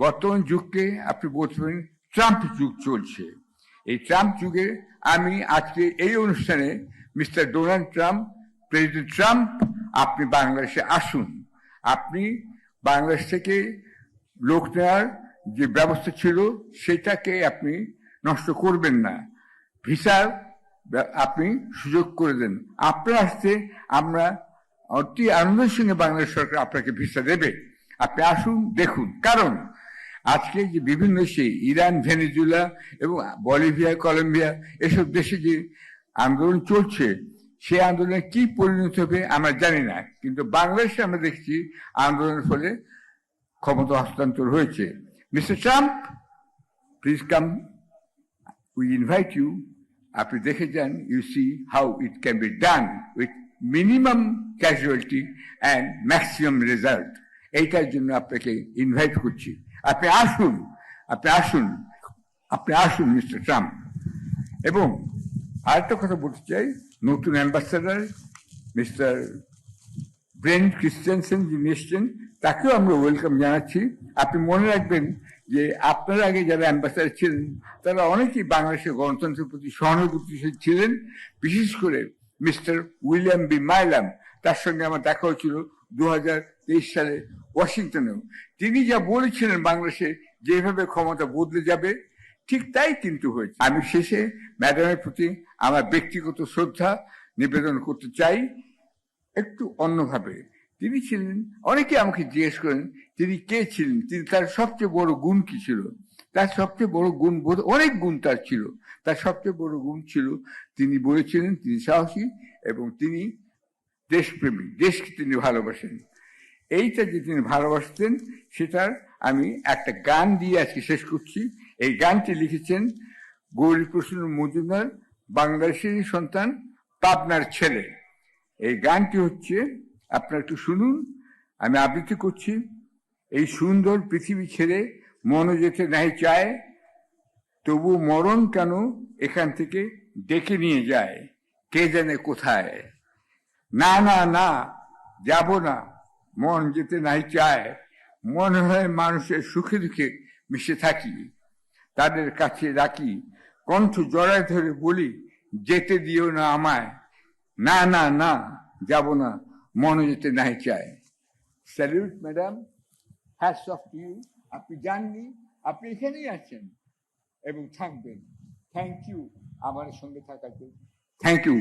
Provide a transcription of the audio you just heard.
বর্তমান যুগকে আপনি বলতে পারেন ট্রাম্প যুগ চলছে। এই ট্রাম্প যুগে আমি আজকে এই অনুষ্ঠানে mister Donald Trump, president Trump, আপনি বাংলাদেশে আসুন। আপনি বাংলাদেশ থেকে লোক নেওয়ার যে ব্যবস্থা ছিল সেটাকে আপনি নষ্ট করবেন না। ভিসার আপনি সুযোগ করে দেন। আপনার আসতে আমরা অতি আনন্দের সঙ্গে বাংলাদেশ সরকার আপনাকে ভিসা দেবে। আপনি আসুন, দেখুন। কারণ আজকে যে বিভিন্ন দেশে ইরান, ভেনেজুয়েলা এবং বলিভিয়া, কলম্বিয়া এসব দেশে যে আন্দোলন চলছে, সে আন্দোলনে কি পরিণত হবে আমরা জানি না, কিন্তু বাংলাদেশে আমরা দেখছি আন্দোলনের ফলে ক্ষমতা হস্তান্তর হয়েছে। Mister Trump, please come, we invite you. আপনি দেখে যান, you see how it can be done with minimum casualty and maximum result. এইটার জন্য আপনাকে ইনভাইট করছি। আপনি আসুন, আপনি আসুন, আপনি আসুন মিস্টার ট্রাম্প। এবং আরেকটা কথা বলতে চাই, নতুন অ্যাম্বাসাডার মিস্টার ব্রেন্ট ক্রিস্টেনসেন যিনি এসছেন, তাকেও আমরা ওয়েলকাম জানাচ্ছি। আপনি মনে রাখবেন যে আপনার আগে যারা অ্যাম্বাসাডার ছিলেন তারা অনেকেই বাংলাদেশের গণতন্ত্রের প্রতি সহানুভূতিশীল ছিলেন। বিশেষ করে মিস্টার উইলিয়াম বি মাইলাম, তার সঙ্গে আমার দেখা হয়েছিল 2023 সালে ওয়াশিংটনেও। তিনি যা বলেছিলেন বাংলাদেশে যেভাবে ক্ষমতা বদলে যাবে, ঠিক তাই কিন্তু হয়েছে। আমি শেষে ম্যাডামের প্রতি আমার ব্যক্তিগত শ্রদ্ধা নিবেদন করতে চাই একটু অন্যভাবে। তিনি ছিলেন, অনেকে আমাকে জিজ্ঞেস করেন তিনি কে ছিলেন, তিনি তার সবচেয়ে বড় গুণ কি ছিল। তার সবচেয়ে বড় গুণ, অনেক গুণ তার ছিল, তার সবচেয়ে বড় গুণ ছিল তিনি বলেছিলেন তিনি সাহসী এবং তিনি দেশপ্রেমী, দেশকে তিনি ভালোবাসেন। এইটা যে তিনি ভালোবাসতেন সেটার আমি একটা গান দিয়ে আজকে শেষ করছি। এই গানটি লিখেছেন গৌরীপ্রসন্ন মজুমদার, বাংলাদেশের সন্তান, পাবনার ছেলে। এই গানটি হচ্ছে, আপনারা একটু শুনুন, আমি আবৃত্তি করছি। এই সুন্দর পৃথিবী ছেড়ে মনও যেতে নাই চায়, তবু মরণ কেন এখান থেকে ডেকে নিয়ে যায়, কে জানে কোথায়। না না না, যাব না, মন যেতে নাই চায়, মনে হয় মানুষের সুখে দুঃখে মিশে থাকি, তাদের কাছে রাখি, কণ্ঠ জড়ায় ধরে বলি, যেতে দিও না আমায়, না না না, যাব না, মনে যেতে নাই চায়। Salute madam, hats off to you. আপনি যাননি, আপনি এখানেই আছেন এবং থাকবেন। থ্যাংক ইউ আমার সঙ্গে থাকার জন্য। Thank you.